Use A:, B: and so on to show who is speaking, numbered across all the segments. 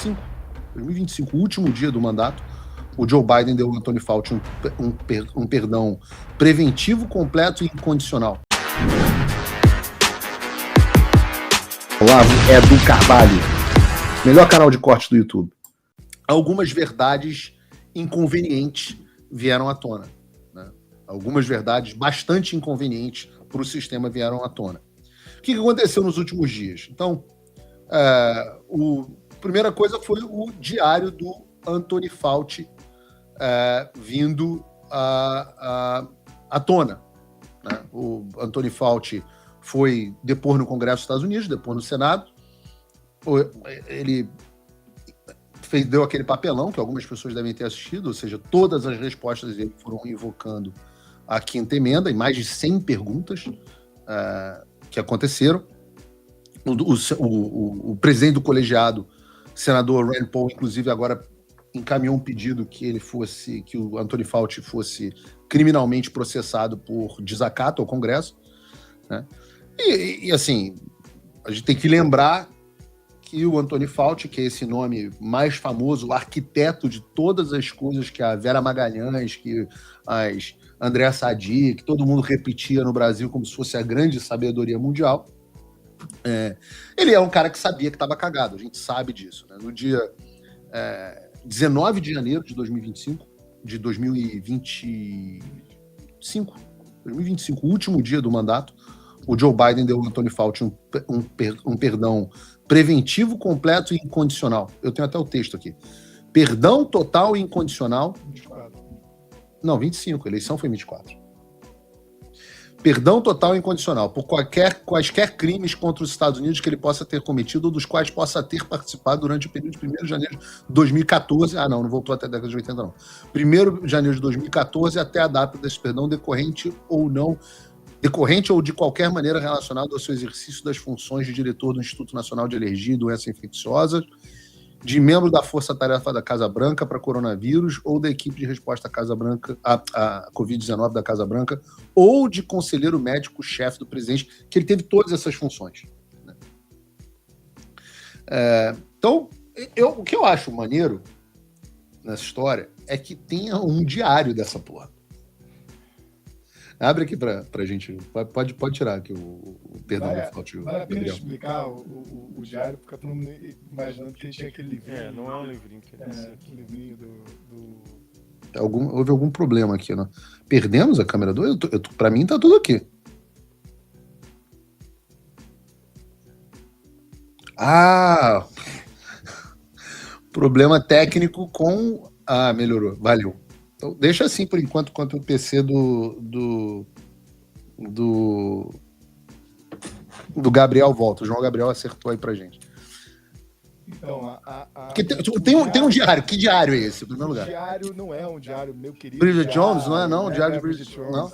A: 2025, o último dia do mandato, o Joe Biden deu ao Anthony Fauci um perdão preventivo, completo e incondicional. Olavo é do Carvalho, melhor canal de corte do YouTube. Algumas verdades inconvenientes vieram à tona, né? Algumas verdades bastante inconvenientes para o sistema vieram à tona. O que aconteceu nos últimos dias? Então, a primeira coisa foi o diário do Anthony Fauci vindo à tona, né? O Anthony Fauci foi depor no Congresso dos Estados Unidos, depor no Senado. Ele deu aquele papelão que algumas pessoas devem ter assistido, ou seja, todas as respostas dele foram invocando a quinta emenda, em mais de 100 perguntas que aconteceram. O presidente do colegiado, senador Rand Paul, inclusive agora encaminhou um pedido que o Anthony Fauci fosse criminalmente processado por desacato ao Congresso, né? E assim, a gente tem que lembrar que o Anthony Fauci, que é esse nome mais famoso, o arquiteto de todas as coisas que a Vera Magalhães, que as Andréa Sadi, que todo mundo repetia no Brasil como se fosse a grande sabedoria mundial, ele é um cara que sabia que estava cagado, a gente sabe disso, né? No dia 19 de janeiro de 2025, o último dia do mandato, o Joe Biden deu ao Anthony Fauci um perdão preventivo, completo e incondicional. Eu tenho até o texto aqui. Perdão total e incondicional.
B: 24.
A: Não, 25. A eleição foi 24. Perdão total e incondicional por quaisquer crimes contra os Estados Unidos que ele possa ter cometido ou dos quais possa ter participado durante o período de 1º de janeiro de 2014. Ah, não voltou até a década de 80, não. 1º de janeiro de 2014 até a data desse perdão decorrente ou de qualquer maneira relacionado ao seu exercício das funções de diretor do Instituto Nacional de Alergia e Doenças Infecciosas, de membro da Força-Tarefa da Casa Branca para coronavírus ou da equipe de resposta à Covid-19 da Casa Branca, ou de conselheiro médico-chefe do presidente, que ele teve todas essas funções, né? Então, o que eu acho maneiro nessa história é que tenha um diário dessa porra. Abre aqui pra gente. Pode tirar aqui o perdão do Fauci.
B: Vale a pena explicar o diário, porque eu tô imaginando que ele tinha aquele livrinho.
C: Não é um livrinho que ele
B: aquele livrinho do...
A: Houve algum problema aqui, né? Perdemos a câmera 2? Pra mim tá tudo aqui. Problema técnico com... melhorou. Valeu. Então, deixa assim por enquanto, quanto o PC do Gabriel volta. O João Gabriel acertou aí pra gente.
B: Então,
A: tem um diário. Que diário é esse, em primeiro lugar?
B: O diário não é um diário, meu querido.
A: Bridget Jones, não é não? O diário de Bridget Jones, não?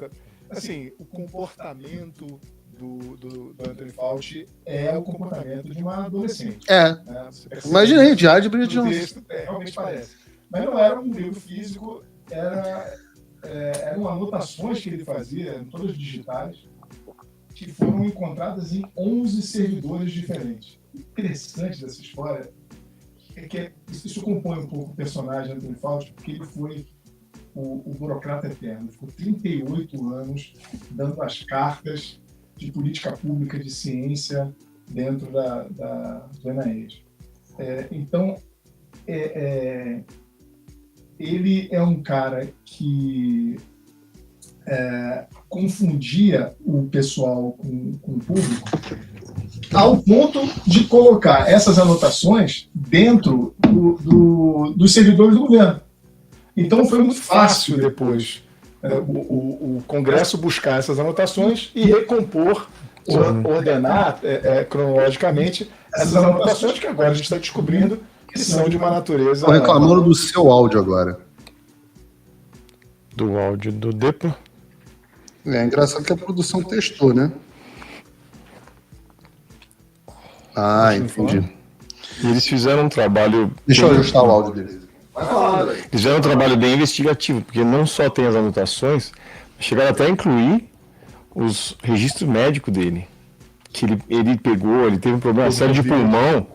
B: Assim, o comportamento do Anthony Fauci é o comportamento de uma adolescente. Né?
A: Imagina aí, diário de Bridget Jones.
B: Texto, realmente parece. Mas não era um livro físico, eram anotações que ele fazia, todas digitais, que foram encontradas em 11 servidores diferentes. O interessante dessa história é que isso compõe um pouco o personagem Anthony Fauci, porque ele foi o burocrata eterno. Ficou 38 anos dando as cartas de política pública de ciência dentro do NIH. Então, ele é um cara que confundia o pessoal com o público ao ponto de colocar essas anotações dentro dos servidores do governo. Então foi muito fácil depois o Congresso buscar essas anotações e recompor, ordenar cronologicamente essas anotações que agora a gente está descobrindo que são de uma natureza...
A: Estou reclamando do seu áudio agora.
C: Do áudio do Depa?
A: É engraçado que a produção testou, né? Entendi.
C: E eles fizeram um trabalho...
A: Deixa eu ajustar o áudio deles. Vai falar, velho.
C: Eles fizeram um trabalho bem investigativo, porque não só tem as anotações, chegaram até a incluir os registros médicos dele. Que ele pegou, ele teve um problema sério de pulmão,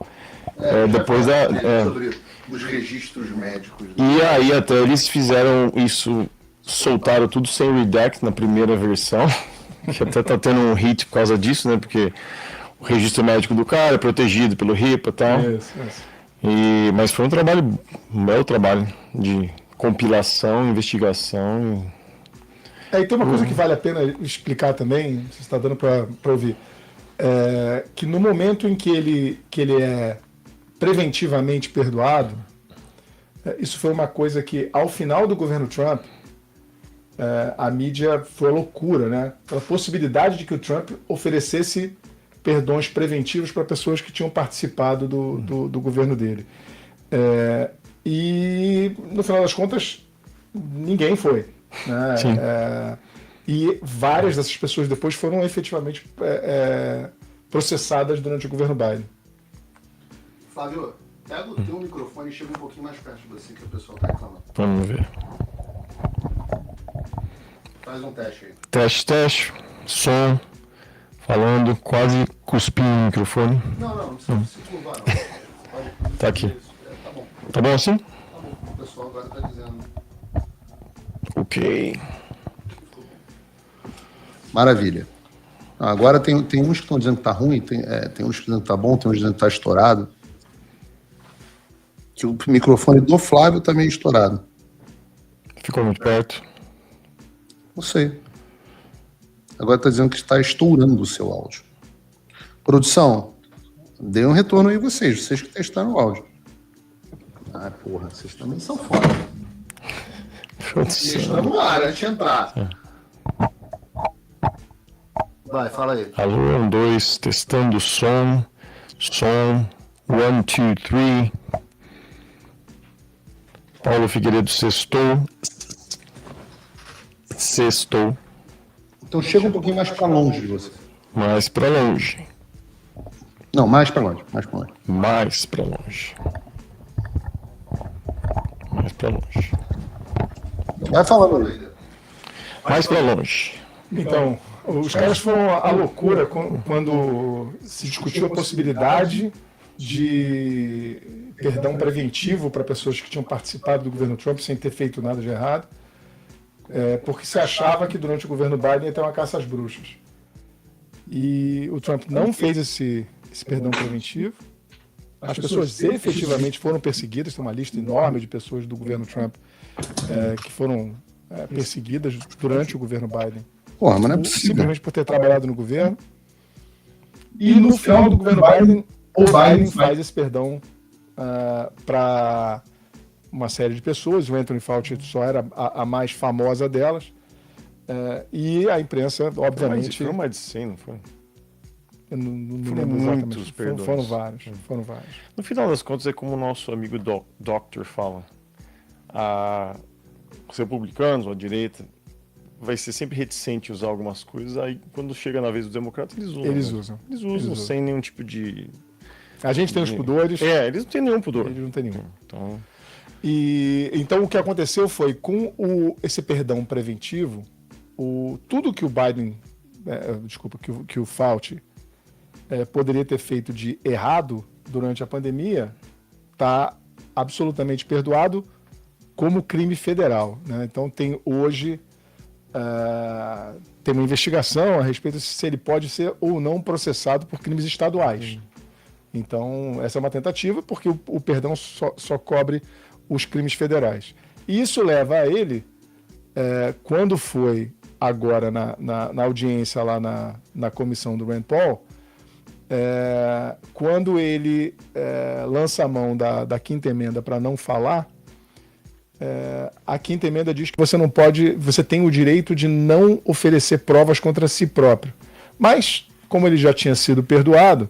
C: depois da...
A: sobre os registros médicos.
C: E aí até eles fizeram isso, soltaram tudo sem redact na primeira versão, que até tá tendo um hit por causa disso, né? Porque o registro médico do cara é protegido pelo HIPAA e tal.
B: Isso.
C: Mas foi um belo trabalho de compilação, investigação.
B: E tem uma coisa que vale a pena explicar também, se está dando para ouvir, que no momento em que ele é preventivamente perdoado, isso foi uma coisa que, ao final do governo Trump, a mídia foi loucura, né? Pela possibilidade de que o Trump oferecesse perdões preventivos para pessoas que tinham participado do governo dele. E, no final das contas, ninguém foi. Né? E várias dessas pessoas depois foram efetivamente processadas durante o governo Biden.
A: Flávio, pega o teu microfone e chega um pouquinho mais perto de você, que o pessoal está reclamando.
C: Vamos ver.
A: Faz um teste aí.
C: Teste. Som. Falando, quase cuspindo no microfone.
A: Não precisa se curvar, não. Pode...
C: Tá aqui.
A: Tá bom.
C: Tá bom assim?
A: Tá bom. O pessoal agora está dizendo.
C: Ok.
A: Maravilha. Agora tem uns que estão dizendo que tá ruim, tem uns que dizendo que tá bom, tem uns dizendo que tá estourado. Que o microfone do Flávio tá meio estourado.
C: Ficou muito perto.
A: Não sei. Agora tá dizendo que está estourando o seu áudio. Produção, dê um retorno aí vocês que testaram o áudio. Ah, porra, vocês também são foda. Estamos no ar, antes de entrar. Vai, fala aí.
C: Alô, 1, 2, testando som. 1, 2, 3. Paulo Figueiredo sextou.
A: Então chega um pouquinho mais para longe de você.
C: Mais para longe.
A: Não, mais para longe.
C: Mais para longe.
A: Vai falando aí.
C: Mais para longe.
B: Então, os caras foram à loucura quando se discutiu a possibilidade de perdão preventivo para pessoas que tinham participado do governo Trump sem ter feito nada de errado, porque se achava que durante o governo Biden ia ter uma caça às bruxas. E o Trump não fez esse perdão preventivo. As pessoas efetivamente foram perseguidas, tem uma lista enorme de pessoas do governo Trump que foram perseguidas durante o governo Biden.
A: Porra, mas não é possível.
B: Simplesmente por ter trabalhado no governo. E no final do governo Biden, o Biden faz esse perdão para uma série de pessoas. O Anthony Fauci só era a mais famosa delas. E a imprensa, obviamente...
C: Foram mais de 100, não foi?
B: Eu não
C: Foram
B: lembro exatamente.
C: muitos perdões.
B: Foram vários.
C: No final das contas, é como o nosso amigo Doctor fala. Os republicanos, ou a direita, vai ser sempre reticente a usar algumas coisas, aí quando chega na vez dos democratas, eles usam. Eles usam sem nenhum tipo de...
B: A gente tem os pudores.
C: Eles não têm nenhum pudor.
B: Eles não têm nenhum.
C: Então
B: o que aconteceu foi, com esse perdão preventivo, tudo que o Biden, que o Fauci poderia ter feito de errado durante a pandemia, está absolutamente perdoado como crime federal. Né? Então tem hoje... tem uma investigação a respeito se ele pode ser ou não processado por crimes estaduais. Então, essa é uma tentativa, porque o perdão só cobre os crimes federais. E isso leva a ele, quando foi agora na audiência lá na comissão do Rand Paul, quando ele lança a mão da quinta emenda para não falar, a quinta emenda diz que você tem o direito de não oferecer provas contra si próprio. Mas, como ele já tinha sido perdoado,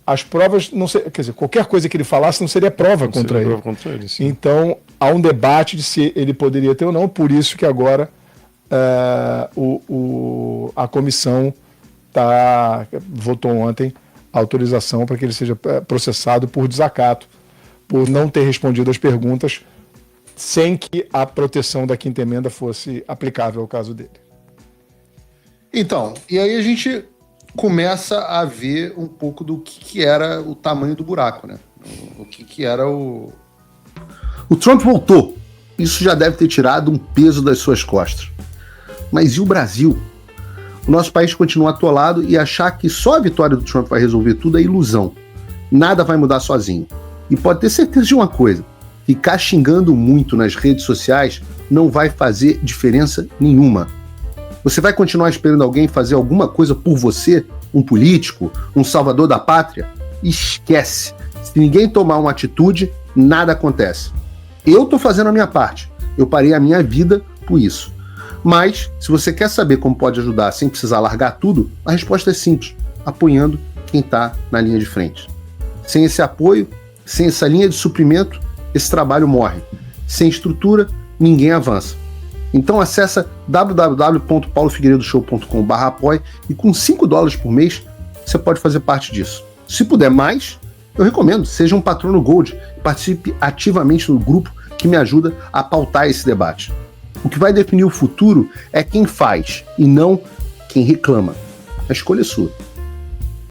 B: as provas, quer dizer, qualquer coisa que ele falasse não seria prova contra ele. Então, há um debate de se ele poderia ter ou não, por isso que agora a comissão votou ontem a autorização para que ele seja processado por desacato, por não ter respondido às perguntas sem que a proteção da quinta emenda fosse aplicável ao caso dele.
A: Então, e aí a gente começa a ver um pouco do que era o tamanho do buraco, né? O que era o... O Trump voltou. Isso já deve ter tirado um peso das suas costas. Mas e o Brasil? O nosso país continua atolado e achar que só a vitória do Trump vai resolver tudo é ilusão. Nada vai mudar sozinho. E pode ter certeza de uma coisa: ficar xingando muito nas redes sociais não vai fazer diferença nenhuma. Você vai continuar esperando alguém fazer alguma coisa por você? Um político? Um salvador da pátria? Esquece. Se ninguém tomar uma atitude, nada acontece. Eu tô fazendo a minha parte. Eu parei a minha vida por isso. Mas, se você quer saber como pode ajudar sem precisar largar tudo, a resposta é simples: apoiando quem está na linha de frente. Sem esse apoio, sem essa linha de suprimento, esse trabalho morre. Sem estrutura, ninguém avança. Então acessa www.paulofigueiredoshow.com/apoie e com $5 por mês você pode fazer parte disso. Se puder mais, eu recomendo, seja um patrono Gold e participe ativamente no grupo que me ajuda a pautar esse debate. O que vai definir o futuro é quem faz e não quem reclama. A escolha é sua.